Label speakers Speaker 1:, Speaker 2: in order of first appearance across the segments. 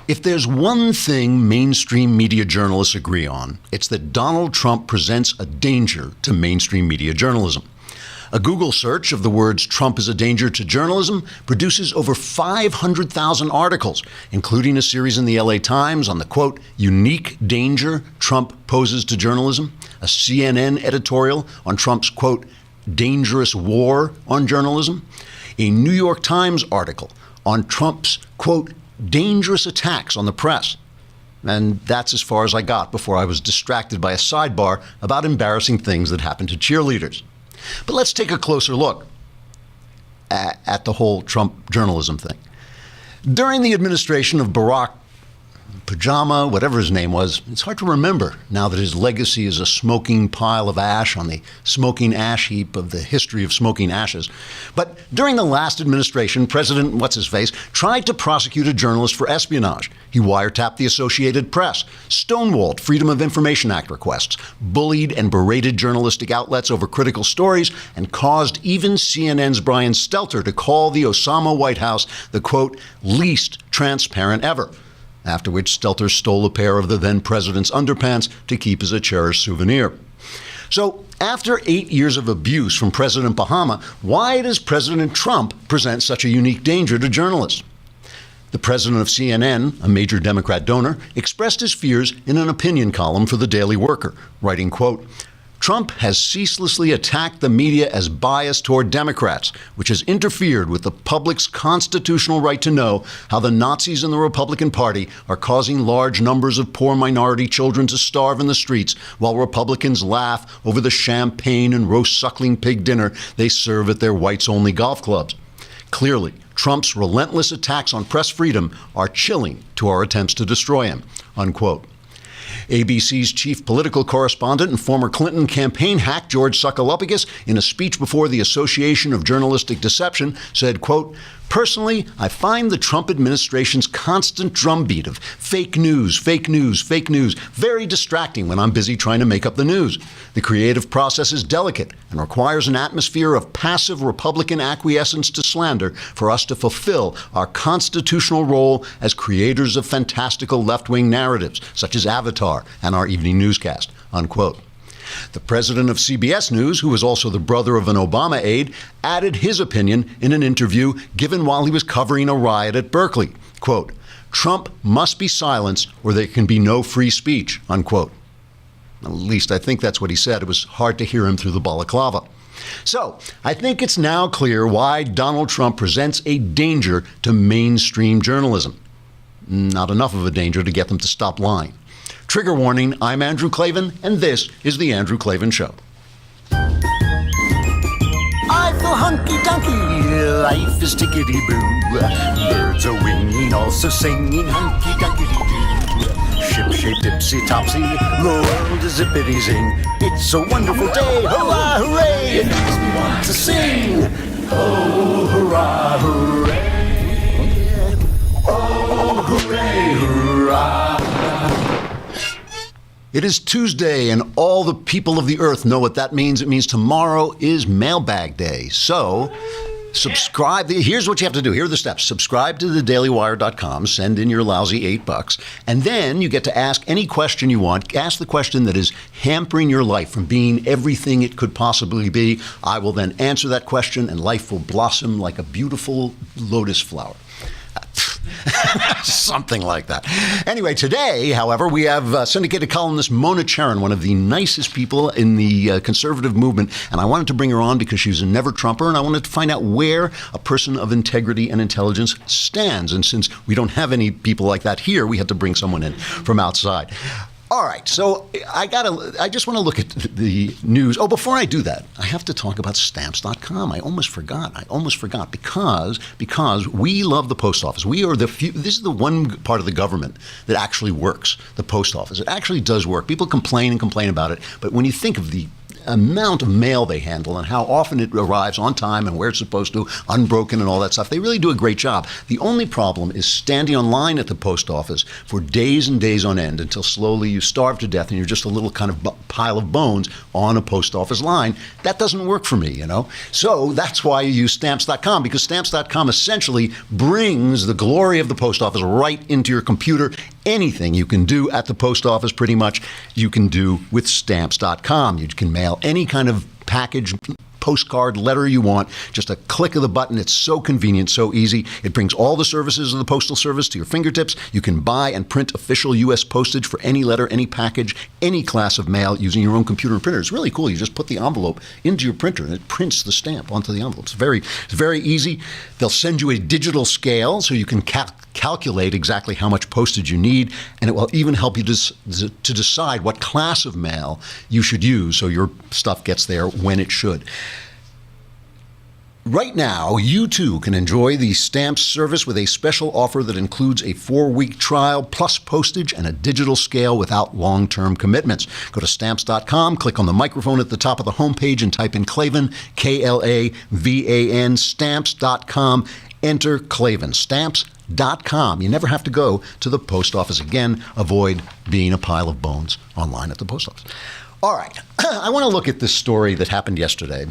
Speaker 1: If there's one thing mainstream media journalists agree on, it's that Donald Trump presents a danger to mainstream media journalism. A Google search of the words "Trump is a danger to journalism" produces over 500,000 articles, including a series in the LA Times on the, quote, unique danger Trump poses to journalism, a CNN editorial on Trump's, quote, dangerous war on journalism, a New York Times article on Trump's, quote, dangerous attacks on the press. And that's as far as I got before I was distracted by a sidebar about embarrassing things that happened to cheerleaders. But let's take a closer look at the whole Trump journalism thing. During the administration of Barack Pajama, whatever his name was, it's hard to remember now that his legacy is a smoking pile of ash on the smoking ash heap of the history of smoking ashes. But during the last administration, President What's-His-Face tried to prosecute a journalist for espionage. He wiretapped the Associated Press, stonewalled Freedom of Information Act requests, bullied and berated journalistic outlets over critical stories, and caused even CNN's Brian Stelter to call the Osama White House the, quote, least transparent ever. After which Stelter stole a pair of the then president's underpants to keep as a cherished souvenir. So after 8 years of abuse from President Bahama, why does President Trump present such a unique danger to journalists? The president of CNN, a major Democrat donor, expressed his fears in an opinion column for the Daily Worker, writing, quote, Trump has ceaselessly attacked the media as biased toward Democrats, which has interfered with the public's constitutional right to know how the Nazis in the Republican Party are causing large numbers of poor minority children to starve in the streets while Republicans laugh over the champagne and roast suckling pig dinner they serve at their whites-only golf clubs. Clearly, Trump's relentless attacks on press freedom are chilling to our attempts to destroy him, unquote. ABC's chief political correspondent and former Clinton campaign hack George Sokolopoulos, in a speech before the Association of Journalistic Deception, said, quote, personally, I find the Trump administration's constant drumbeat of fake news, fake news, fake news very distracting when I'm busy trying to make up the news. The creative process is delicate and requires an atmosphere of passive Republican acquiescence to slander for us to fulfill our constitutional role as creators of fantastical left-wing narratives, such as Avatar and our evening newscast, unquote. The president of CBS News, who was also the brother of an Obama aide, added his opinion in an interview given while he was covering a riot at Berkeley. Quote, Trump must be silenced or there can be no free speech, unquote. At least I think that's what he said. It was hard to hear him through the balaclava. So I think it's now clear why Donald Trump presents a danger to mainstream journalism. Not enough of a danger to get them to stop lying. Trigger warning, I'm Andrew Klavan, and this is The Andrew Klavan Show.
Speaker 2: I feel hunky-dunky, life is tickety-boo. Birds are winging, also singing hunky-dunky-doo. Ship-shape, ipsy-topsy, the world is zippity-zing. It's a wonderful day, hurrah, hooray! It makes me want to sing. Oh, hurrah, hooray! Oh, hooray, hurrah!
Speaker 1: It is Tuesday, and all the people of the earth know what that means. It means tomorrow is Mailbag Day. So subscribe. Here's what you have to do. Here are the steps. Subscribe to thedailywire.com. Send in your lousy $8. And then you get to ask any question you want. Ask the question that is hampering your life from being everything it could possibly be. I will then answer that question, and life will blossom like a beautiful lotus flower. Something like that. Anyway, today, however, we have syndicated columnist Mona Charen, one of the nicest people in the conservative movement. And I wanted to bring her on because she's a never-Trumper, and I wanted to find out where a person of integrity and intelligence stands. And since we don't have any people like that here, we had to bring someone in from outside. All right, so I just want to look at the news. Oh, before I do that, I have to talk about stamps.com. I almost forgot because we love the post office. We are this is the one part of the government that actually works, the post office. It actually does work. People complain and complain about it, but when you think of the amount of mail they handle and how often it arrives on time and where it's supposed to, unbroken and all that stuff. They really do a great job. The only problem is standing on line at the post office for days and days on end until slowly you starve to death and you're just a little kind of pile of bones on a post office line. That doesn't work for me, you know. So that's why you use Stamps.com, because Stamps.com essentially brings the glory of the post office right into your computer. Anything you can do at the post office, pretty much, you can do with Stamps.com. You can mail any kind of package, postcard, letter you want, just a click of the button. It's so convenient, so easy. It brings all the services of the Postal Service to your fingertips. You can buy and print official U.S. postage for any letter, any package, any class of mail using your own computer and printer. It's really cool. You just put the envelope into your printer and it prints the stamp onto the envelope. It's very easy. They'll send you a digital scale so you can calculate exactly how much postage you need, and it will even help you to decide what class of mail you should use so your stuff gets there when it should. Right now, you too can enjoy the Stamps service with a special offer that includes a 4-week trial plus postage and a digital scale without long-term commitments. Go to Stamps.com, click on the microphone at the top of the homepage and type in Klavan, Klavan, Stamps.com, enter Klavan. Stamps.com. You never have to go to the post office again. Avoid being a pile of bones online at the post office. All right, I want to look at this story that happened yesterday,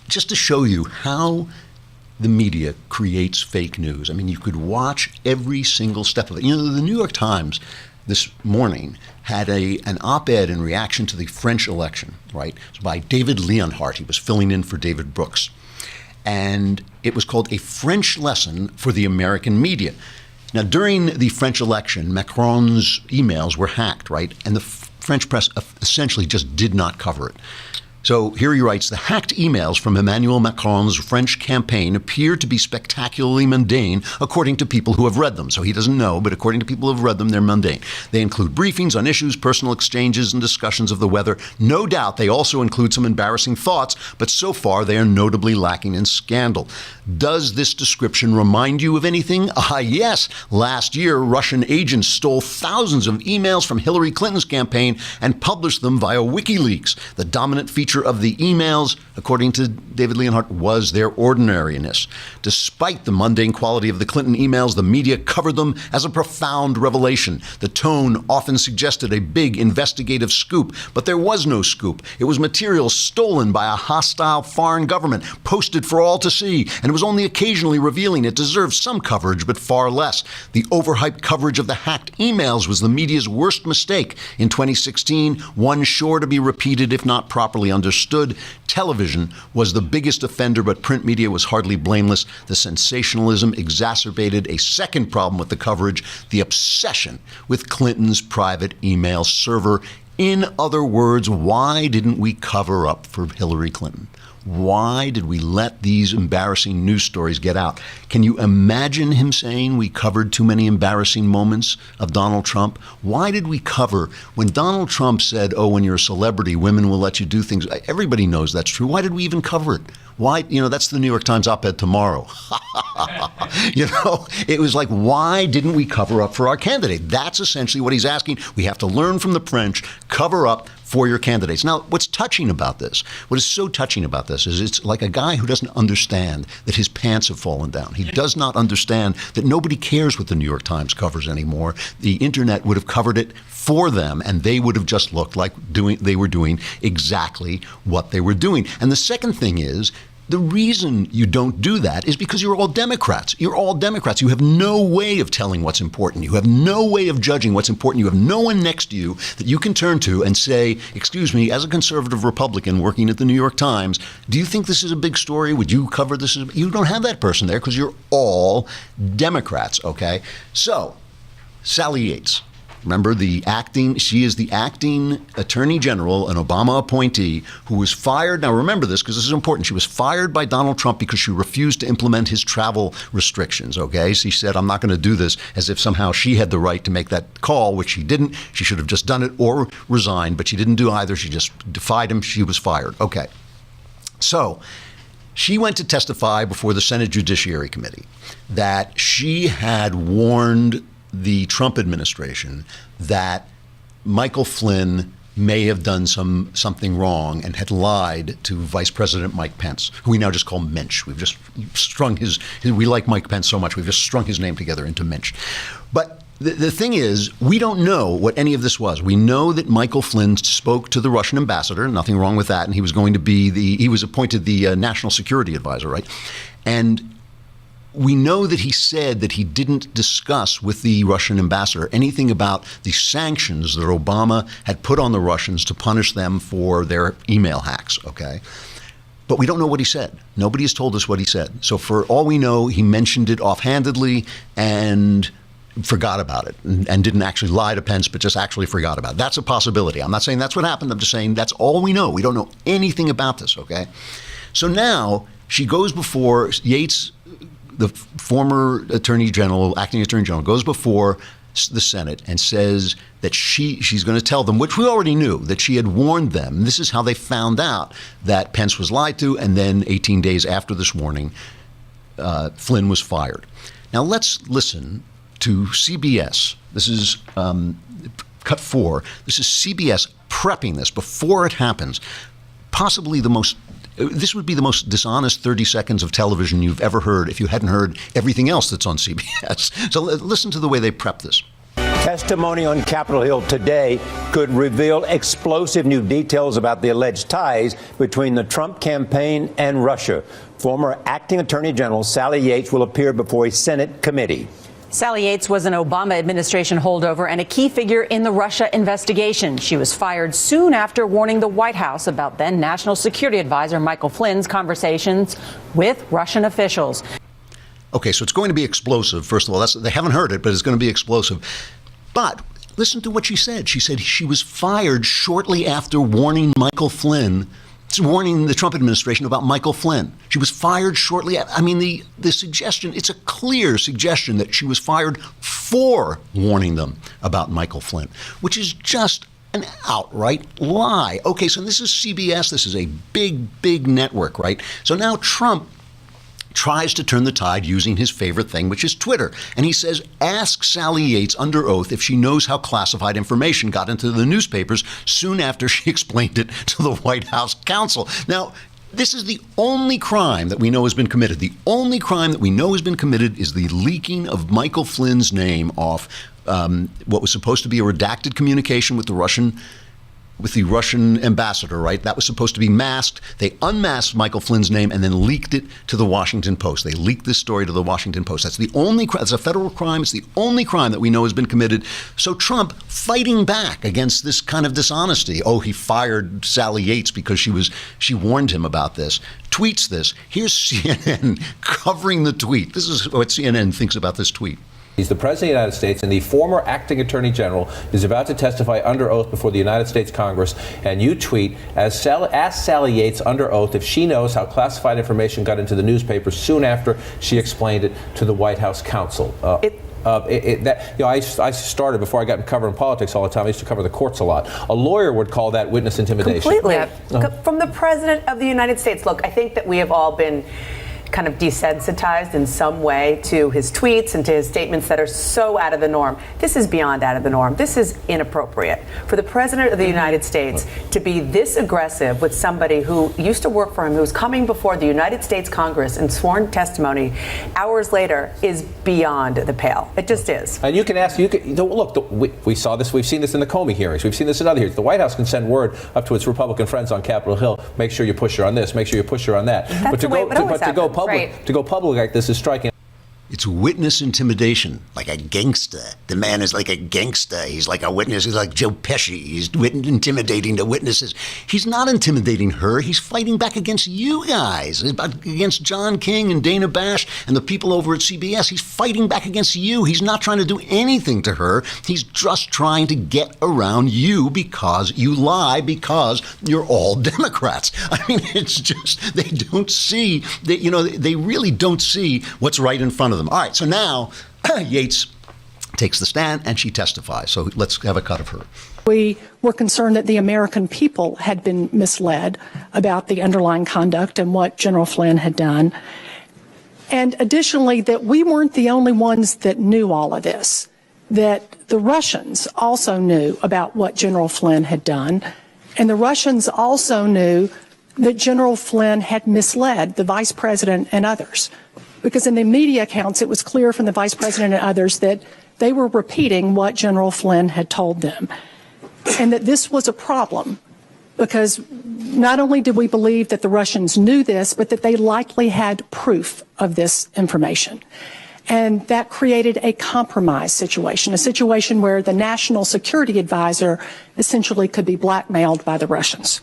Speaker 1: just to show you how the media creates fake news. I mean, you could watch every single step of it. You know, the New York Times this morning had an op-ed in reaction to the French election, right? It was by David Leonhardt. He was filling in for David Brooks. And it was called A French Lesson for the American Media. Now, during the French election, Macron's emails were hacked, right? And the French press essentially just did not cover it. So here he writes, the hacked emails from Emmanuel Macron's French campaign appear to be spectacularly mundane, according to people who have read them. So he doesn't know, but according to people who have read them, they're mundane. They include briefings on issues, personal exchanges, and discussions of the weather. No doubt they also include some embarrassing thoughts, but so far they are notably lacking in scandal. Does this description remind you of anything? Yes. Last year, Russian agents stole thousands of emails from Hillary Clinton's campaign and published them via WikiLeaks. The dominant feature of the emails, according to David Leonhardt, was their ordinariness. Despite the mundane quality of the Clinton emails, the media covered them as a profound revelation. The tone often suggested a big investigative scoop, but there was no scoop. It was material stolen by a hostile foreign government, posted for all to see, and it was only occasionally revealing. It deserved some coverage, but far less. The overhyped coverage of the hacked emails was the media's worst mistake. In 2016, one sure to be repeated if not properly understood. Television was the biggest offender, but print media was hardly blameless. The sensationalism exacerbated a second problem with the coverage, the obsession with Clinton's private email server. In other words, why didn't we cover up for Hillary Clinton? Why did we let these embarrassing news stories get out? Can you imagine him saying we covered too many embarrassing moments of Donald Trump? Why did we cover when Donald Trump said, oh, when you're a celebrity, women will let you do things? Everybody knows that's true. Why did we even cover it? Why? You know, that's the New York Times op-ed tomorrow. You know, it was like, why didn't we cover up for our candidate? That's essentially what he's asking. We have to learn from the French, cover up for your candidates. Now, what's touching about this, what is so touching about this is it's like a guy who doesn't understand that his pants have fallen down. He does not understand that nobody cares what the New York Times covers anymore. The internet would have covered it for them, and they would have just looked like they were doing exactly what they were doing. And the second thing is, the reason you don't do that is because you're all Democrats. You're all Democrats. You have no way of telling what's important. You have no way of judging what's important. You have no one next to you that you can turn to and say, excuse me, as a conservative Republican working at the New York Times, do you think this is a big story? Would you cover this? You don't have that person there because you're all Democrats, okay? So, Sally Yates. Remember, she is the acting attorney general, an Obama appointee, who was fired. Now, remember this because this is important. She was fired by Donald Trump because she refused to implement his travel restrictions, okay? She said, I'm not going to do this, as if somehow she had the right to make that call, which she didn't. She should have just done it or resigned, but she didn't do either. She just defied him. She was fired. Okay. So she went to testify before the Senate Judiciary Committee that she had warned the Trump administration that Michael Flynn may have done something wrong and had lied to Vice President Mike Pence, who we now just call Mensch. We've just strung we like Mike Pence so much, we've just strung his name together into Mensch. But the thing is, we don't know what any of this was. We know that Michael Flynn spoke to the Russian ambassador, nothing wrong with that, and he was going to be he was appointed the national security advisor, right? And we know that he said that he didn't discuss with the Russian ambassador anything about the sanctions that Obama had put on the Russians to punish them for their email hacks, okay? But we don't know what he said. Nobody has told us what he said. So for all we know, he mentioned it offhandedly and forgot about it and didn't actually lie to Pence, but just actually forgot about it. That's a possibility. I'm not saying that's what happened. I'm just saying that's all we know. We don't know anything about this, okay? So now she goes before Yates, the former attorney general, acting attorney general, goes before the Senate and says that she's going to tell them, which we already knew, that she had warned them. This is how they found out that Pence was lied to, and then 18 days after this warning, Flynn was fired. Now let's listen to CBS. This is cut 4. This is CBS prepping this before it happens. Possibly this would be the most dishonest 30 seconds of television you've ever heard if you hadn't heard everything else that's on CBS. So listen to the way they prep this.
Speaker 3: Testimony on Capitol Hill today could reveal explosive new details about the alleged ties between the Trump campaign and Russia. Former acting attorney general Sally Yates will appear before a Senate committee.
Speaker 4: Sally Yates was an Obama administration holdover and a key figure in the Russia investigation. She was fired soon after warning the White House about then National Security Advisor Michael Flynn's conversations with Russian officials.
Speaker 1: Okay, so it's going to be explosive. First of all, they haven't heard it, but it's going to be explosive. But listen to what she said. She said she was fired shortly after warning the Trump administration about Michael Flynn. She was fired shortly. I mean, the suggestion, it's a clear suggestion that she was fired for warning them about Michael Flynn, which is just an outright lie. Okay, so this is CBS. This is a big, big network, right? So now Trump tries to turn the tide using his favorite thing, which is Twitter. And he says, ask Sally Yates under oath if she knows how classified information got into the newspapers soon after she explained it to the White House counsel. Now, this is the only crime that we know has been committed. The only crime that we know has been committed is the leaking of Michael Flynn's name off what was supposed to be a redacted communication with the Russian ambassador, right? That was supposed to be masked. They unmasked Michael Flynn's name and then leaked it to the Washington Post. They leaked this story to the Washington Post. That's the only crime. It's a federal crime. It's the only crime that we know has been committed. So Trump fighting back against this kind of dishonesty. Oh, he fired Sally Yates because she warned him about this. Tweets this. Here's CNN covering the tweet. This is what CNN thinks about this tweet.
Speaker 5: He's the President of the United States, and the former acting Attorney General is about to testify under oath before the United States Congress. And you tweet, ask Sally Yates under oath if she knows how classified information got into the newspapers soon after she explained it to the White House counsel. I started before I got covering politics all the time. I used to cover the courts a lot. A lawyer would call that witness intimidation.
Speaker 6: Completely. From the President of the United States. Look, I think that we have all been kind of desensitized in some way to his tweets and to his statements that are so out of the norm. This is beyond out of the norm. This is inappropriate. For the President of the United States to be this aggressive with somebody who used to work for him, who's coming before the United States Congress in sworn testimony hours later is beyond the pale. It just is.
Speaker 5: And we saw this. We've seen this in the Comey hearings. We've seen this in other hearings. The White House can send word up to its Republican friends on Capitol Hill, make sure you push her on this, make sure you push her on that.
Speaker 6: That's
Speaker 5: To go public like this is striking.
Speaker 1: It's witness intimidation, like a gangster. The man is like a gangster. He's like a witness. He's like Joe Pesci. He's intimidating the witnesses. He's not intimidating her. He's fighting back against you guys, against John King and Dana Bash and the people over at CBS. He's fighting back against you. He's not trying to do anything to her. He's just trying to get around you because you lie, because you're all Democrats. I mean, it's just, they don't see, they really don't see what's right in front of them. All right, so now Yates takes the stand and she testifies. So let's have a cut of her.
Speaker 7: We were concerned that the American people had been misled about the underlying conduct and what General Flynn had done. And additionally, that we weren't the only ones that knew all of this. that the Russians also knew about what General Flynn had done, and the Russians also knew that General Flynn had misled the vice president and others. Because in the media accounts, it was clear from the vice president and others that they were repeating what General Flynn had told them, and that this was a problem because not only did we believe that the Russians knew this, but that they likely had proof of this information. And that created a compromise situation, a situation where the national security advisor essentially could be blackmailed by the Russians.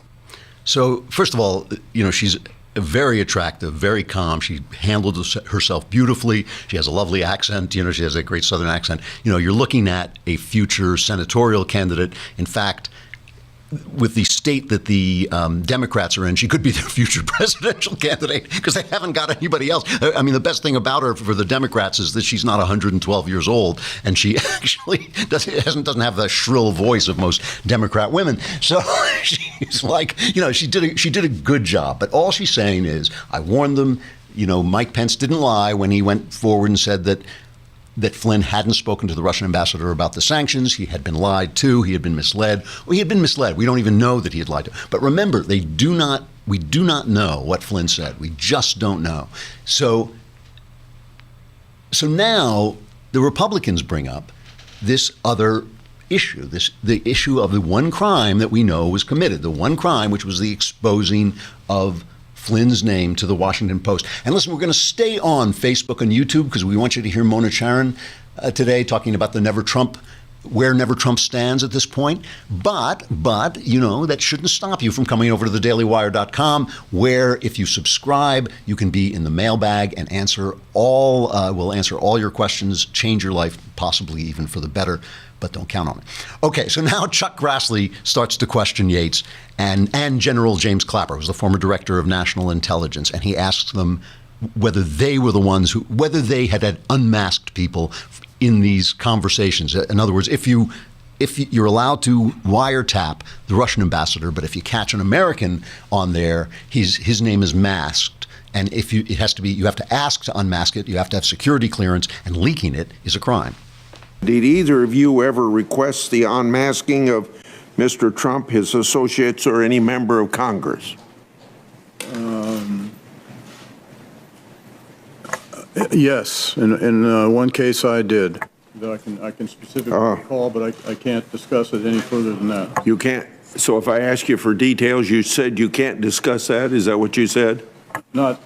Speaker 1: So, first of all, she's very attractive, very calm. She handled herself beautifully. She has a lovely accent. She has a great Southern accent. You're looking at a future senatorial candidate. In fact, with the state that the Democrats are in, she could be their future presidential candidate because they haven't got anybody else. I mean, the best thing about her for the Democrats is that she's not 112 years old, and she actually doesn't have the shrill voice of most Democrat women. So she's like, she did a good job. But all she's saying is, I warned them. Mike Pence didn't lie when he went forward and said that Flynn hadn't spoken to the Russian ambassador about the sanctions. He had been lied to. He had been misled. Well, he had been misled. We don't even know that he had lied to. But remember, we do not know what Flynn said. We just don't know. So now the Republicans bring up this other issue, the issue of the one crime that we know was committed, the one crime which was the exposing of Flynn's name to the Washington Post. And listen, we're going to stay on Facebook and YouTube because we want you to hear Mona Charen today talking about where Never Trump stands at this point. But that shouldn't stop you from coming over to thedailywire.com, where if you subscribe, you can be in the mailbag and we'll answer all your questions, change your life, possibly even for the better. But don't count on it. Okay, so now Chuck Grassley starts to question Yates and General James Clapper, who's the former director of national intelligence, and he asks them whether they were the ones whether they had unmasked people in these conversations. In other words, if you're allowed to wiretap the Russian ambassador, but if you catch an American on there, his name is masked. And you have to ask to unmask it, you have to have security clearance, and leaking it is a crime.
Speaker 8: Did either of you ever request the unmasking of Mr. Trump, his associates, or any member of Congress?
Speaker 9: Yes. In one case I did. I can specifically recall, but I can't discuss it any further than that.
Speaker 8: You can't. So if I ask you for details, you said you can't discuss that? Is that what you said?
Speaker 9: Not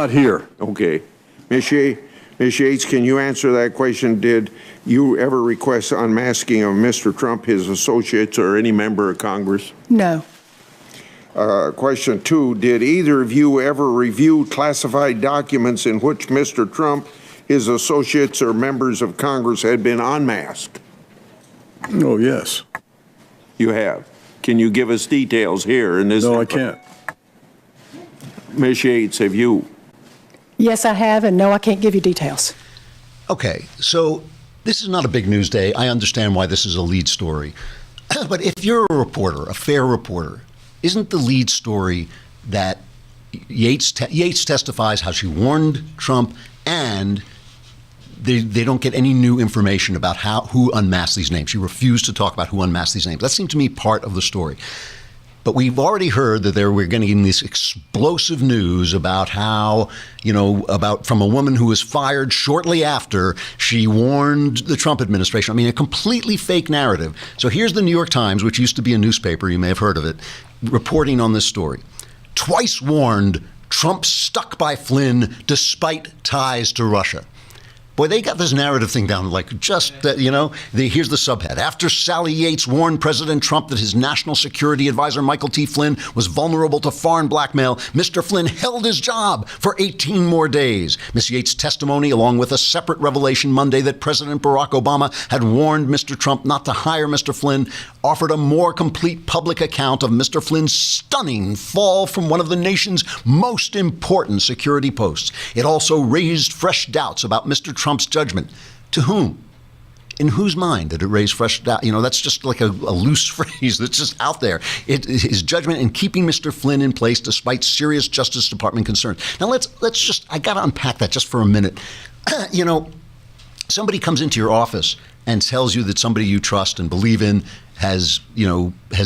Speaker 9: here.
Speaker 8: Okay. Ms. Yates, can you answer that question? Did you ever request unmasking of Mr. Trump, his associates, or any member of Congress?
Speaker 7: No.
Speaker 8: Question 2, did either of you ever review classified documents in which Mr. Trump, his associates, or members of Congress had been unmasked?
Speaker 9: Oh, yes.
Speaker 8: You have. Can you give us details here in this?
Speaker 9: No, I can't.
Speaker 8: Ms. Yates, have you?
Speaker 7: Yes, I have, and no, I can't give you details.
Speaker 1: Okay, so this is not a big news day. I understand why this is a lead story. But if you're a reporter, a fair reporter, isn't the lead story that Yates testifies how she warned Trump and they don't get any new information about who unmasked these names? She refused to talk about who unmasked these names. That seemed to me part of the story. But we've already heard that we're getting this explosive news about how, from a woman who was fired shortly after she warned the Trump administration. I mean, a completely fake narrative. So here's the New York Times, which used to be a newspaper, you may have heard of it, reporting on this story. Twice warned, Trump stuck by Flynn despite ties to Russia. Boy, they got this narrative thing down like just that, here's the subhead. After Sally Yates warned President Trump that his national security advisor, Michael T. Flynn, was vulnerable to foreign blackmail, Mr. Flynn held his job for 18 more days. Ms. Yates' testimony, along with a separate revelation Monday that President Barack Obama had warned Mr. Trump not to hire Mr. Flynn, offered a more complete public account of Mr. Flynn's stunning fall from one of the nation's most important security posts. It also raised fresh doubts about Mr. Trump's judgment. To whom? In whose mind did it raise fresh doubt? That's just like a loose phrase that's just out there. His judgment in keeping Mr. Flynn in place despite serious Justice Department concerns. Now let's just, I got to unpack that just for a minute. somebody comes into your office and tells you that somebody you trust and believe in has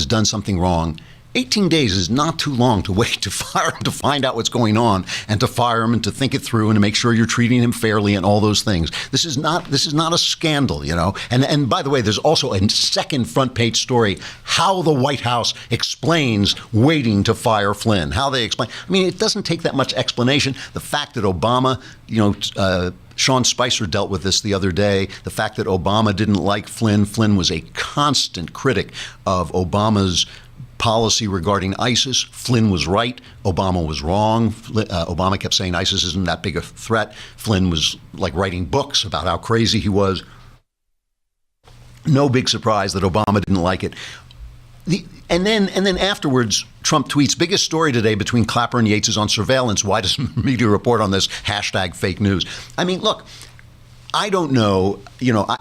Speaker 1: done something wrong, 18 days is not too long to wait to fire him, to find out what's going on, and to fire him and to think it through and to make sure you're treating him fairly and all those things. This is not a scandal, And by the way, there's also a second front page story, how the White House explains waiting to fire Flynn. How they explain. I mean, it doesn't take that much explanation. The fact that Obama, Sean Spicer dealt with this the other day. The fact that Obama didn't like Flynn. Flynn was a constant critic of Obama's policy regarding ISIS. Flynn was right. Obama was wrong. Obama kept saying ISIS isn't that big a threat. Flynn was like writing books about how crazy he was. No big surprise that Obama didn't like it. And then afterwards, Trump tweets, biggest story today between Clapper and Yates is on surveillance. Why doesn't the media report on this? # fake news. I mean, look, I don't know.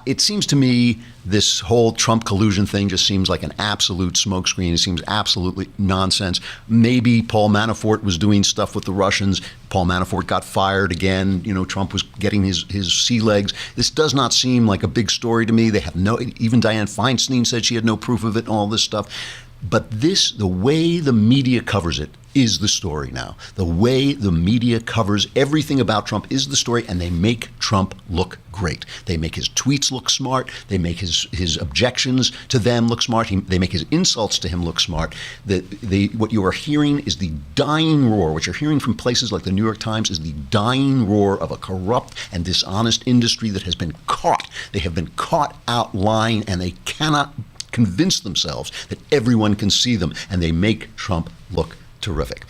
Speaker 1: It seems to me this whole Trump collusion thing just seems like an absolute smokescreen. It seems absolutely nonsense. Maybe Paul Manafort was doing stuff with the Russians. Paul Manafort got fired again. Trump was getting his sea legs. This does not seem like a big story to me. They have even Dianne Feinstein said she had no proof of it and all this stuff. But the way the media covers it is the story now. The way the media covers everything about Trump is the story, and they make Trump look great. They make his tweets look smart. They make his objections to them look smart. They make his insults to him look smart. What you are hearing is the dying roar. What you're hearing from places like the New York Times is the dying roar of a corrupt and dishonest industry that has been caught. They have been caught out lying, and they cannot convince themselves that everyone can see them, and they make Trump look terrific.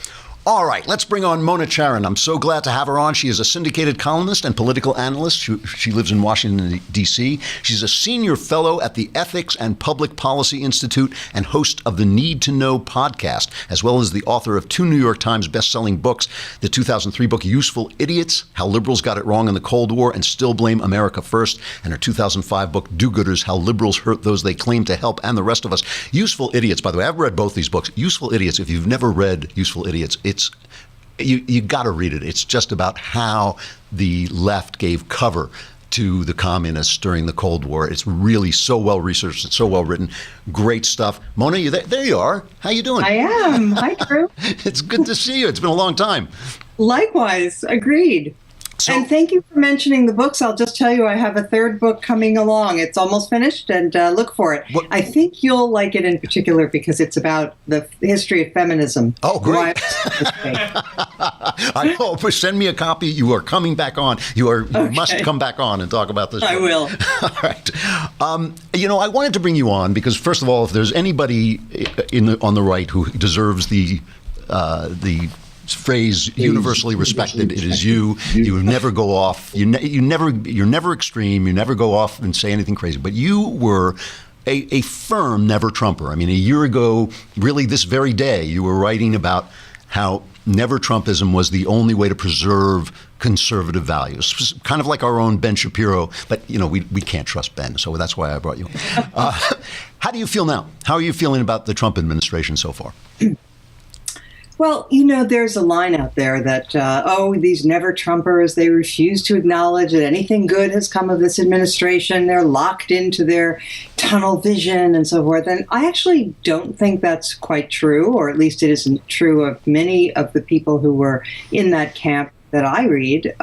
Speaker 1: All right, let's bring on Mona Charen. I'm so glad to have her on. She is a syndicated columnist and political analyst. She lives in Washington, D.C. She's a senior fellow at the Ethics and Public Policy Institute and host of the Need to Know podcast, as well as the author of 2 New York Times best-selling books, the 2003 book Useful Idiots, How Liberals Got It Wrong in the Cold War and Still Blame America First, and her 2005 book Do-Gooders, How Liberals Hurt Those They Claim to Help and the Rest of Us. Useful Idiots, by the way, I've read both these books. Useful Idiots, if you've never read Useful Idiots, you got to read it. It's just about how the left gave cover to the communists during the Cold War. It's really so well researched. It's so well written. Great stuff. Mona, there you are. How you doing?
Speaker 10: I am. Hi, Drew.
Speaker 1: It's good to see you. It's been a long time.
Speaker 10: Likewise. Agreed. And thank you for mentioning the books. I'll just tell you, I have a third book coming along. It's almost finished, and look for it.
Speaker 1: What?
Speaker 10: I think you'll like it in particular because it's about the history of feminism.
Speaker 1: Oh, great. I hope. Send me a copy. You are coming back on. You must come back on and talk about this.
Speaker 10: I will.
Speaker 1: All right. I wanted to bring you on because, first of all, if there's anybody on the right who deserves the phrase universally respected, it is you. You never go off. You're never extreme. You never go off and say anything crazy. But you were a firm never Trumper. I mean, a year ago, really this very day, you were writing about how never Trumpism was the only way to preserve conservative values, kind of like our own Ben Shapiro. But, we can't trust Ben, so that's why I brought you. How do you feel now? How are you feeling about the Trump administration so far?
Speaker 10: Well, there's a line out there that, these never Trumpers, they refuse to acknowledge that anything good has come of this administration. They're locked into their tunnel vision and so forth. And I actually don't think that's quite true, or at least it isn't true of many of the people who were in that camp that I read.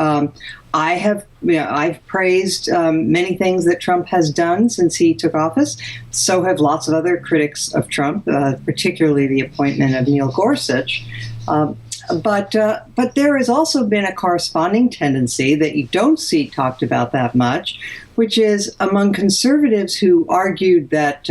Speaker 10: I've praised many things that Trump has done since he took office. So have lots of other critics of Trump, particularly the appointment of Neil Gorsuch. But there has also been a corresponding tendency that you don't see talked about that much, which is among conservatives who argued that,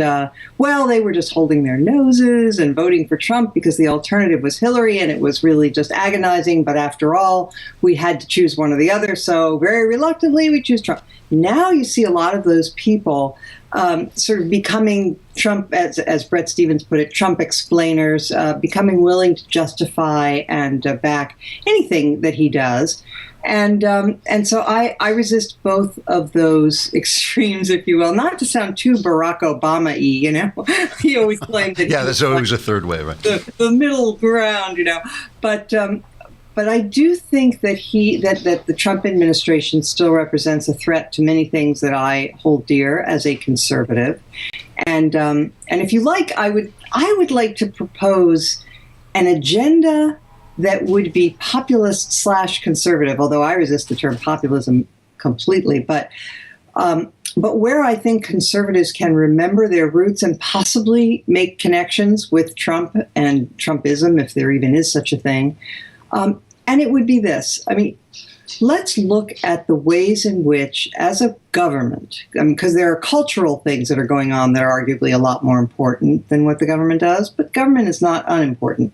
Speaker 10: they were just holding their noses and voting for Trump because the alternative was Hillary and it was really just agonizing. But after all, we had to choose one or the other. So very reluctantly, we choose Trump. Now you see a lot of those people sort of becoming Trump, as Bret Stephens put it, Trump explainers, becoming willing to justify and back anything that he does. And so I resist both of those extremes, if you will, not to sound too Barack Obama-y, He always claimed that.
Speaker 1: Yeah, there's always a third way, right?
Speaker 10: The middle ground, But But I do think that that the Trump administration still represents a threat to many things that I hold dear as a conservative. And if you like, I would like to propose an agenda that would be populist / conservative, although I resist the term populism completely. But where I think conservatives can remember their roots and possibly make connections with Trump and Trumpism, if there even is such a thing. And it would be this. I mean, let's look at the ways in which, as a government, because there are cultural things that are going on that are arguably a lot more important than what the government does, but government is not unimportant.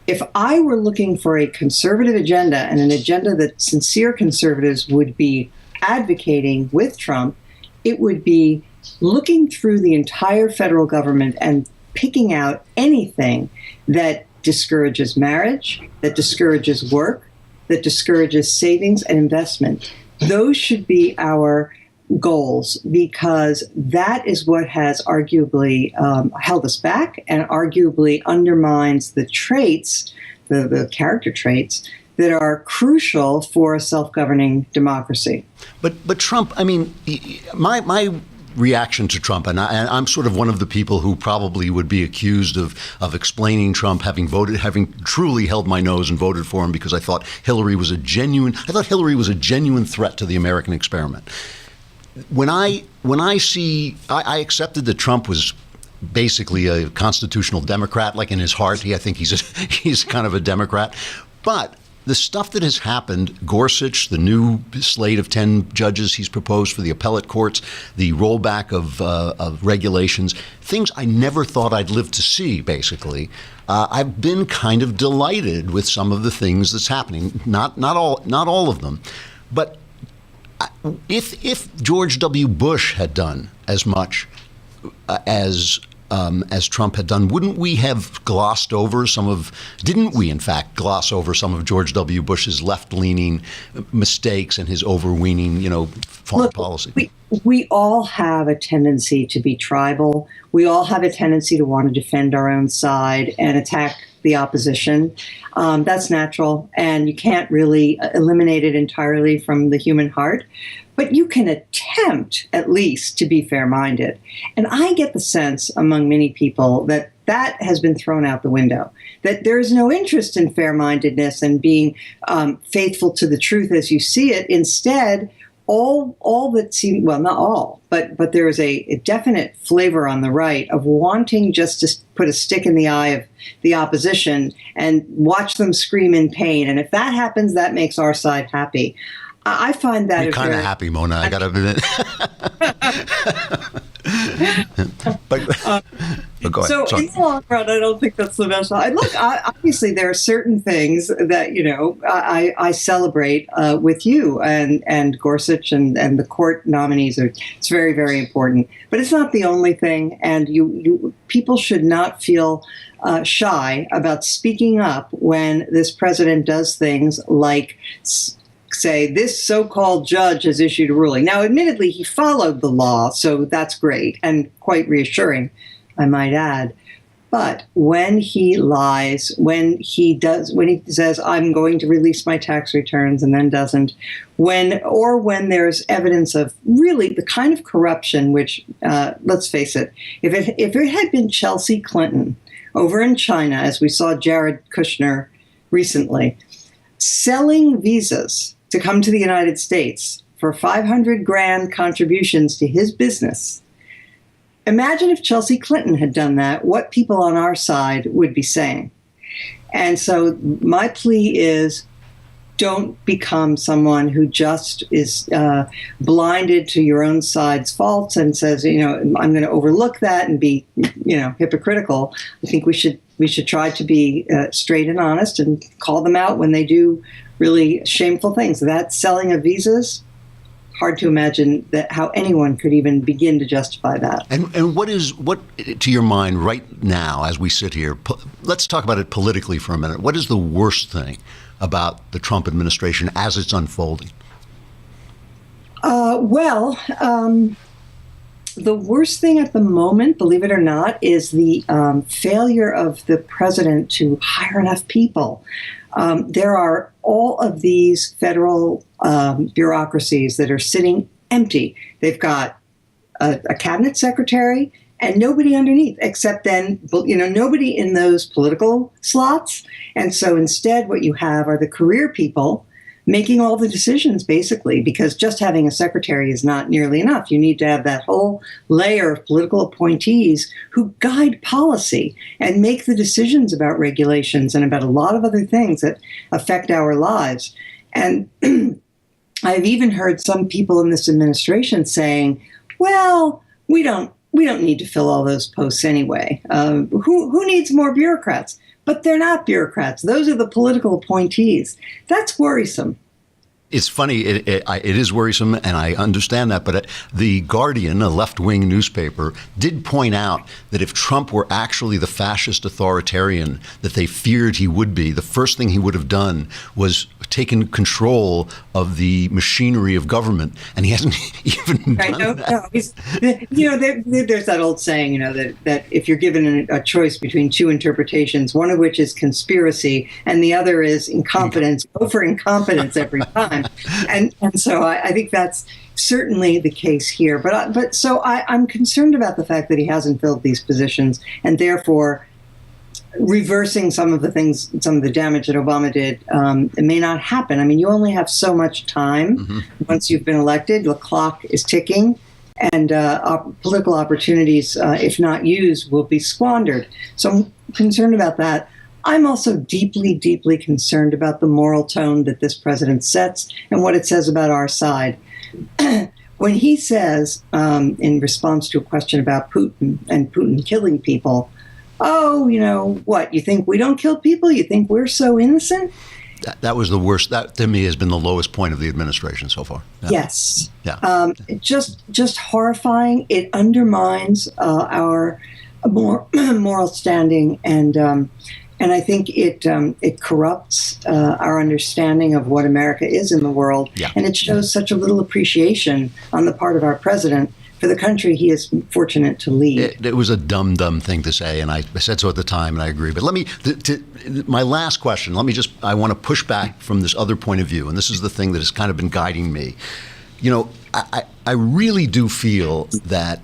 Speaker 10: If I were looking for a conservative agenda and an agenda that sincere conservatives would be advocating with Trump, it would be looking through the entire federal government and picking out anything that discourages marriage, that discourages work, that discourages savings and investment. Those should be our goals, because that is what has arguably held us back and arguably undermines the traits, the character traits, that are crucial for a self-governing democracy.
Speaker 1: But Trump, I mean, my reaction to Trump, and I'm sort of one of the people who probably would be accused of explaining Trump, having truly held my nose and voted for him because I thought Hillary was a genuine threat to the American experiment. When I accepted that Trump was basically a constitutional Democrat, like in his heart, I think he's kind of a Democrat, but the stuff that has happened, Gorsuch, the new slate of 10 judges he's proposed for the appellate courts, the rollback of regulations, things I never thought I'd live to see, basically. I've been kind of delighted with some of the things that's happening. Not all of them. But if George W. Bush had done as much as Trump had done, didn't we in fact gloss over some of George W. Bush's left-leaning mistakes and his overweening, foreign policy?
Speaker 10: We all have a tendency to be tribal. We all have a tendency to want to defend our own side and attack the opposition. That's natural, and you can't really eliminate it entirely from the human heart. But you can attempt, at least, to be fair-minded. And I get the sense among many people that that has been thrown out the window, that there is no interest in fair-mindedness and being faithful to the truth as you see it. Instead, all that seems, well, not all, but there is a definite flavor on the right of wanting just to put a stick in the eye of the opposition and watch them scream in pain. And if that happens, that makes our side happy. I find that
Speaker 1: you're kind of happy, Mona. I got to admit. but go ahead.
Speaker 10: So in the long run, I don't think that's the best. Look, obviously there are certain things that I celebrate with you and Gorsuch and the court nominees. It's very, very important, but it's not the only thing. And people should not feel shy about speaking up when this president does things like say, this so-called judge has issued a ruling. Now, admittedly, he followed the law, so that's great and quite reassuring, I might add. But when he lies, when he says, I'm going to release my tax returns and then doesn't, when there's evidence of really the kind of corruption which, let's face it, if it had been Chelsea Clinton over in China, as we saw Jared Kushner recently, selling visas to come to the United States for $500,000 contributions to his business. Imagine if Chelsea Clinton had done that, what people on our side would be saying. And so my plea is, don't become someone who just is blinded to your own side's faults and says, I'm going to overlook that and be, hypocritical. I think we should try to be straight and honest and call them out when they do really shameful things. That selling of visas, hard to imagine how anyone could even begin to justify that.
Speaker 1: And what to your mind right now as we sit here, let's talk about it politically for a minute. What is the worst thing about the Trump administration as it's unfolding?
Speaker 10: The worst thing at the moment, believe it or not, is the failure of the president to hire enough people. There are all of these federal bureaucracies that are sitting empty. They've got a cabinet secretary and nobody underneath, except then, nobody in those political slots. And so instead, what you have are the career people making all the decisions, basically, because just having a secretary is not nearly enough. You need to have that whole layer of political appointees who guide policy and make the decisions about regulations and about a lot of other things that affect our lives. And I've even heard some people in this administration saying, well, we don't need to fill all those posts anyway. Who needs more bureaucrats? But they're not bureaucrats. Those are the political appointees. That's worrisome.
Speaker 1: It's funny. It is worrisome, and I understand that. But The Guardian, a left-wing newspaper, did point out that if Trump were actually the fascist authoritarian that they feared he would be, the first thing he would have done was taken control of the machinery of government, and he hasn't even done that.
Speaker 10: There's that old saying, that if you're given a choice between two interpretations, one of which is conspiracy and the other is incompetence, go for incompetence every time. And so I think that's certainly the case here. But so I'm concerned about the fact that he hasn't filled these positions, and therefore reversing some of the damage that Obama did, it may not happen. I mean, you only have so much time once you've been elected. The clock is ticking, and political opportunities, if not used, will be squandered. So I'm concerned about that. I'm also deeply, deeply concerned about the moral tone that this president sets and what it says about our side. When he says, in response to a question about Putin and Putin killing people, oh, what, you think we don't kill people? You think we're so innocent?
Speaker 1: That was the worst. That, to me, has been the lowest point of the administration so far. Yeah.
Speaker 10: Yes.
Speaker 1: Yeah.
Speaker 10: Just horrifying. It undermines our moral standing, and I think it corrupts our understanding of what America is in the world.
Speaker 1: Yeah.
Speaker 10: And it shows such a little appreciation on the part of our president for the country he is fortunate to lead.
Speaker 1: It was a dumb thing to say, and I said so at the time, and I agree. But let me, my last question, I want to push back from this other point of view, and this is the thing that has kind of been guiding me. I really do feel that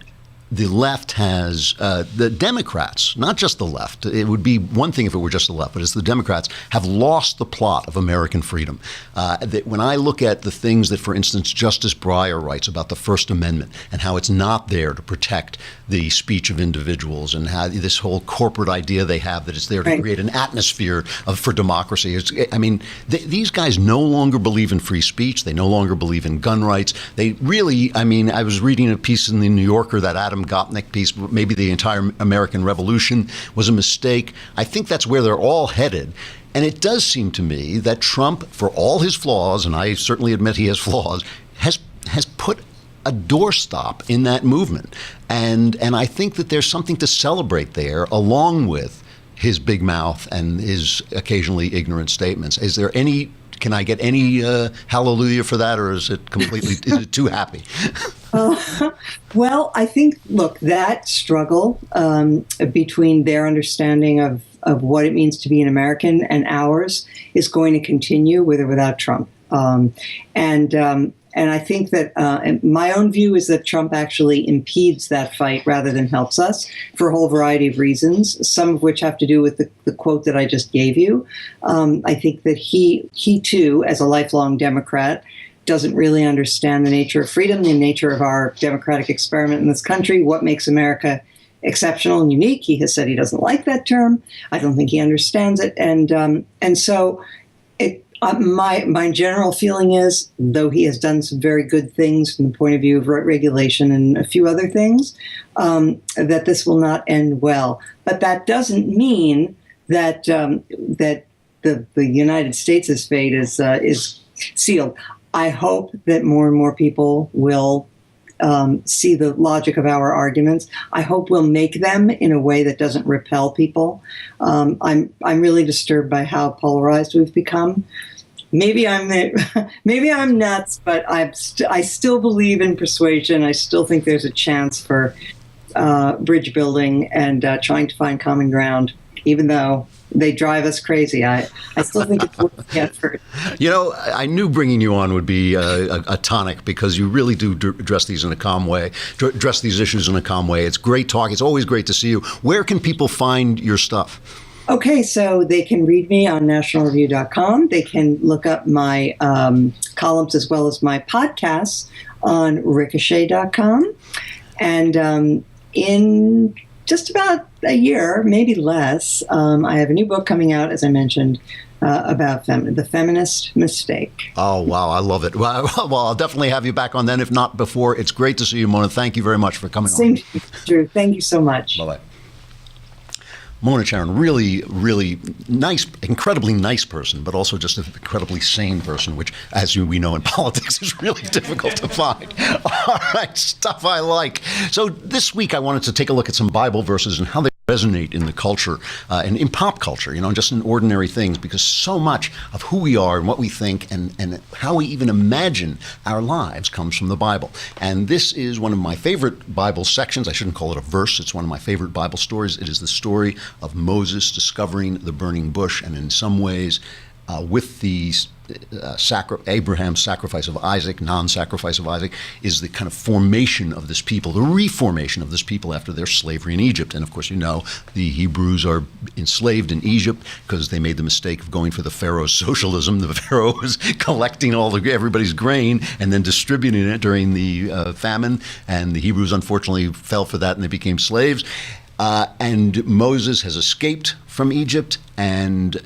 Speaker 1: the left has, the Democrats, not just the left, it would be one thing if it were just the left, but it's the Democrats, have lost the plot of American freedom. That when I look at the things that, for instance, Justice Breyer writes about the First Amendment and how it's not there to protect the speech of individuals, and how this whole corporate idea they have that it's there to create an atmosphere for democracy. These guys no longer believe in free speech. They no longer believe in gun rights. They really, I was reading a piece in the New Yorker, that Adam Gopnik piece, maybe the entire American Revolution was a mistake. I think that's where they're all headed. And it does seem to me that Trump, for all his flaws, and I certainly admit he has flaws, has put a doorstop in that movement. And I think that there's something to celebrate there, along with his big mouth and his occasionally ignorant statements. Can I get any hallelujah for that, or is it completely, is it too happy?
Speaker 10: Well, I think, look, that struggle between their understanding of what it means to be an American and ours is going to continue with or without Trump. And I think that my own view is that Trump actually impedes that fight rather than helps us for a whole variety of reasons, some of which have to do with the quote that I just gave you. I think that he too, as a lifelong Democrat, doesn't really understand the nature of freedom, the nature of our democratic experiment in this country, what makes America exceptional and unique. He has said he doesn't like that term. I don't think he understands it. And so my general feeling is, though he has done some very good things from the point of view of regulation and a few other things, that this will not end well. But that doesn't mean that that the United States' fate is sealed. I hope that more and more people will see the logic of our arguments. I hope we'll make them in a way that doesn't repel people. I'm really disturbed by how polarized we've become. maybe I'm nuts, but I still believe in persuasion. I still think there's a chance for bridge building and trying to find common ground, even though they drive us crazy. I still think it's worth the effort.
Speaker 1: You know, I knew bringing you on would be a tonic, because you really do address these in a calm way, address these issues in a calm way. It's great talk. It's always great to see you. Where can people find your stuff?
Speaker 10: Okay, so they can read me on nationalreview.com. They can look up my columns as well as my podcasts on ricochet.com. And in just about a year, maybe less, I have a new book coming out, as I mentioned, about the feminist mistake.
Speaker 1: Oh, wow. I love it. Well, I'll definitely have you back on then, if not before. It's great to see you, Mona. Thank you very much for coming on.
Speaker 10: Same to you, Drew. Thank you so much.
Speaker 1: Bye-bye. Mona Charen, really, really nice, incredibly nice person, but also just an incredibly sane person, which, as we know in politics, is really difficult to find. All right, stuff I like. So this week I wanted to take a look at some Bible verses and how they resonate in the culture and in pop culture, just in ordinary things, because so much of who we are and what we think and how we even imagine our lives comes from the Bible. And this is one of my favorite Bible sections. I shouldn't call it a verse. It's one of my favorite Bible stories. It is the story of Moses discovering the burning bush, and in some ways with the Abraham's sacrifice of Isaac, non-sacrifice of Isaac, is the kind of formation of this people, the reformation of this people after their slavery in Egypt. And of course, the Hebrews are enslaved in Egypt because they made the mistake of going for the Pharaoh's socialism. The Pharaoh was collecting everybody's grain and then distributing it during the famine, and the Hebrews unfortunately fell for that and they became slaves. And Moses has escaped from Egypt, and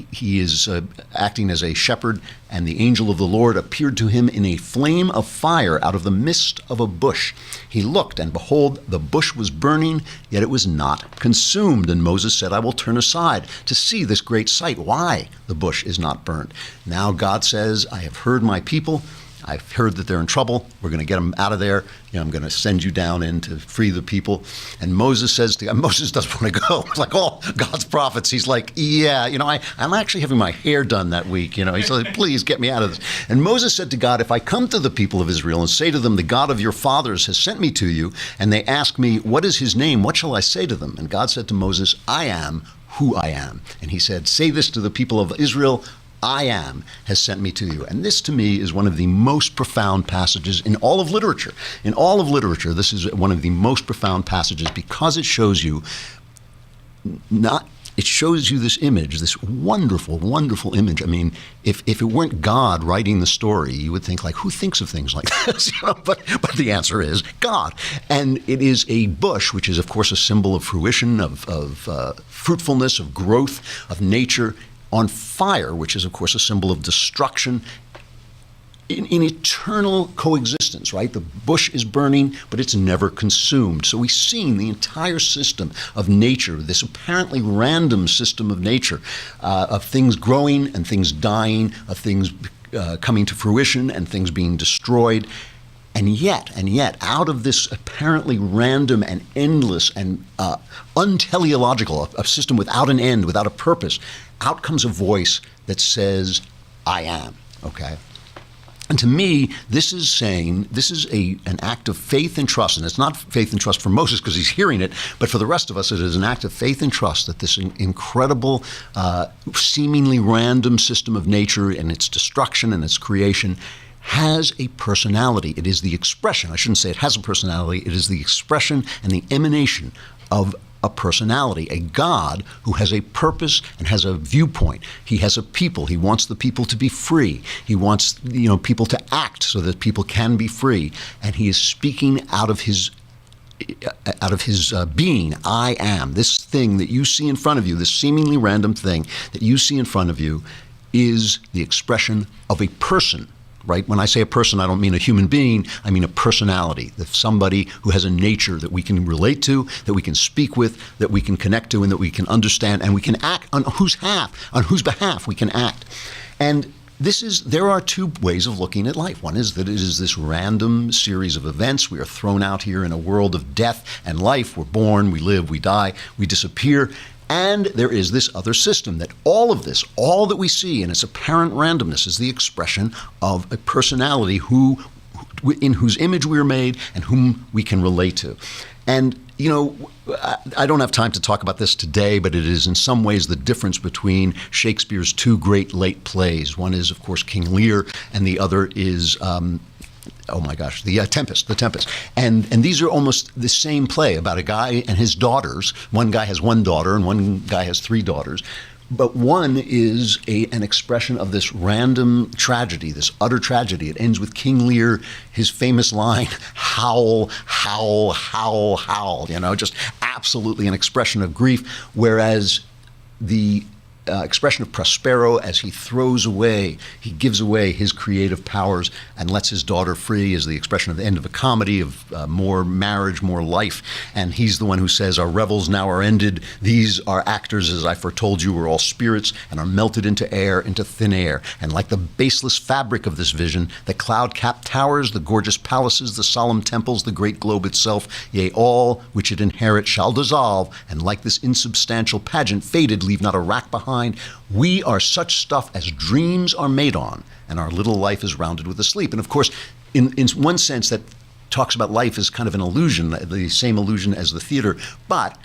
Speaker 1: he is acting as a shepherd, and the angel of the Lord appeared to him in a flame of fire out of the midst of a bush. He looked, and behold, the bush was burning, yet it was not consumed. And Moses said, I will turn aside to see this great sight, why the bush is not burned. Now God says, I have heard my people. I've heard that they're in trouble. We're going to get them out of there. I'm going to send you down in to free the people. And Moses says to God, Moses doesn't want to go. Like all God's prophets, he's like, yeah, I'm actually having my hair done that week. He's like, please get me out of this. And Moses said to God, if I come to the people of Israel and say to them, the God of your fathers has sent me to you, and they ask me, what is his name? What shall I say to them? And God said to Moses, I am who I am. And he said, say this to the people of Israel, I am has sent me to you. And this, to me, is one of the most profound passages in all of literature. In all of literature, this is one of the most profound passages because it shows you this image, this wonderful, wonderful image. I mean, if it weren't God writing the story, you would think, who thinks of things like this? But the answer is God. And it is a bush, which is, of course, a symbol of fruition, of fruitfulness, of growth, of nature, on fire, which is, of course, a symbol of destruction, in eternal coexistence, right? The bush is burning, but it's never consumed. So we've seen the entire system of nature, this apparently random system of nature, of things growing and things dying, of things coming to fruition and things being destroyed. And yet, out of this apparently random and endless and unteleological, a system without an end, without a purpose, out comes a voice that says, I am, okay? And to me, this is an act of faith and trust. And it's not faith and trust for Moses because he's hearing it, but for the rest of us, it is an act of faith and trust that this incredible, seemingly random system of nature and its destruction and its creation has a personality. It is the expression, I shouldn't say it has a personality, it is the expression and the emanation of a personality, a God who has a purpose and has a viewpoint. He has a people. He wants the people to be free. He wants people to act so that people can be free. And he is speaking out of his being. I am. This thing that you see in front of you, this seemingly random thing that you see in front of you, is the expression of a person. Right? When I say a person, I don't mean a human being, I mean a personality, somebody who has a nature that we can relate to, that we can speak with, that we can connect to, and that we can understand, and we can act on whose behalf we can act. And there are two ways of looking at life. One is that it is this random series of events. We are thrown out here in a world of death and life. We're born, we live, we die, we disappear. And there is this other system that all of this, all that we see in its apparent randomness, is the expression of a personality in whose image we are made and whom we can relate to. And, you know, I don't have time to talk about this today, but it is in some ways the difference between Shakespeare's two great late plays. One is, of course, King Lear, and the other is the Tempest. And these are almost the same play about a guy and his daughters. One guy has one daughter and one guy has three daughters. But one is an expression of this random tragedy, this utter tragedy. It ends with King Lear, his famous line, howl, howl, howl, howl, just absolutely an expression of grief, whereas the expression of Prospero, as he gives away his creative powers and lets his daughter free, is the expression of the end of a comedy, of more marriage, more life. And he's the one who says, our revels now are ended. These are actors, as I foretold you, are all spirits and are melted into air, into thin air. And like the baseless fabric of this vision, the cloud-capped towers, the gorgeous palaces, the solemn temples, the great globe itself, yea, all which it inherit shall dissolve, and like this insubstantial pageant faded, leave not a rack behind. We are such stuff as dreams are made on, and our little life is rounded with a sleep. And of course, in one sense, that talks about life as kind of an illusion, the same illusion as the theater, but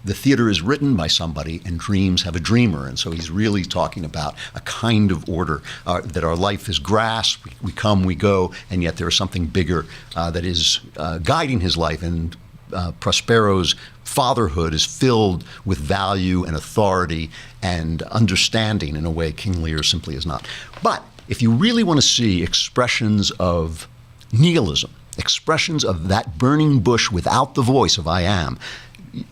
Speaker 1: the theater is written by somebody and dreams have a dreamer. And so he's really talking about a kind of order, that our life is grass, we come, we go, and yet there is something bigger that is guiding his life. And Prospero's fatherhood is filled with value and authority and understanding in a way King Lear simply is not. But if you really want to see expressions of nihilism, expressions of that burning bush without the voice of I am,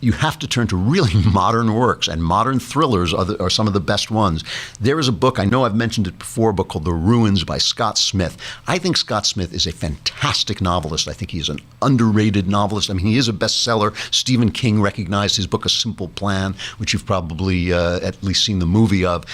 Speaker 1: you have to turn to really modern works, and modern thrillers are some of the best ones. There is a book, I know I've mentioned it before, a book called The Ruins by Scott Smith. I think Scott Smith is a fantastic novelist. I think he's an underrated novelist. I mean, he is a bestseller. Stephen King recognized his book A Simple Plan, which you've probably at least seen the movie of.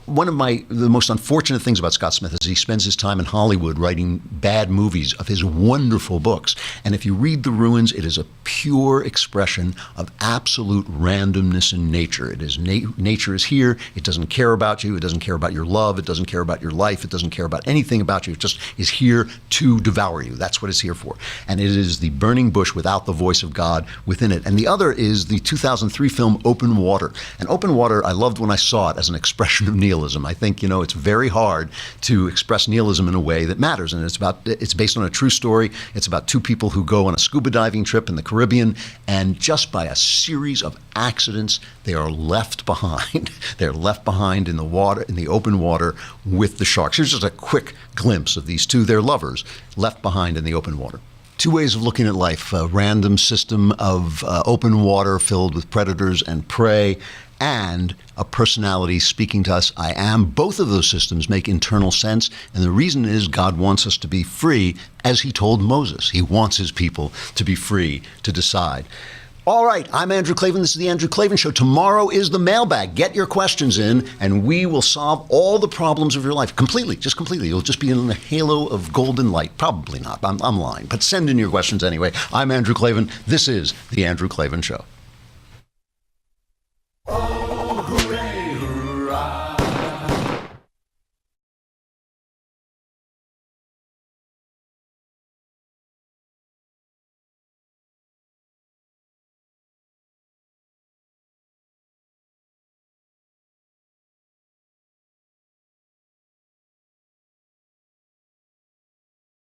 Speaker 1: One of the most unfortunate things about Scott Smith is he spends his time in Hollywood writing bad movies of his wonderful books. And if you read The Ruins, it is a pure expression of absolute randomness in nature. It is nature is here. It doesn't care about you. It doesn't care about your love. It doesn't care about your life. It doesn't care about anything about you. It just is here to devour you. That's what it's here for. And it is the burning bush without the voice of God within it. And the other is the 2003 film Open Water. And Open Water, I loved when I saw it as an expression of nihilism. I think, it's very hard to express nihilism in a way that matters. And it's based on a true story. It's about two people who go on a scuba diving trip in the Caribbean, and just by a series of accidents, they are left behind. They're left behind in the water, in the open water with the sharks. Here's just a quick glimpse of these two, they're lovers, left behind in the open water. Two ways of looking at life: a random system of open water filled with predators and prey, and a personality speaking to us, I am. Both of those systems make internal sense, and the reason is God wants us to be free, as he told Moses. He wants his people to be free to decide. All right, I'm Andrew Klavan. This is The Andrew Klavan Show. Tomorrow is the mailbag. Get your questions in, and we will solve all the problems of your life completely, just completely. You'll just be in a halo of golden light. Probably not. I'm lying, but send in your questions anyway. I'm Andrew Klavan. This is The Andrew Klavan Show.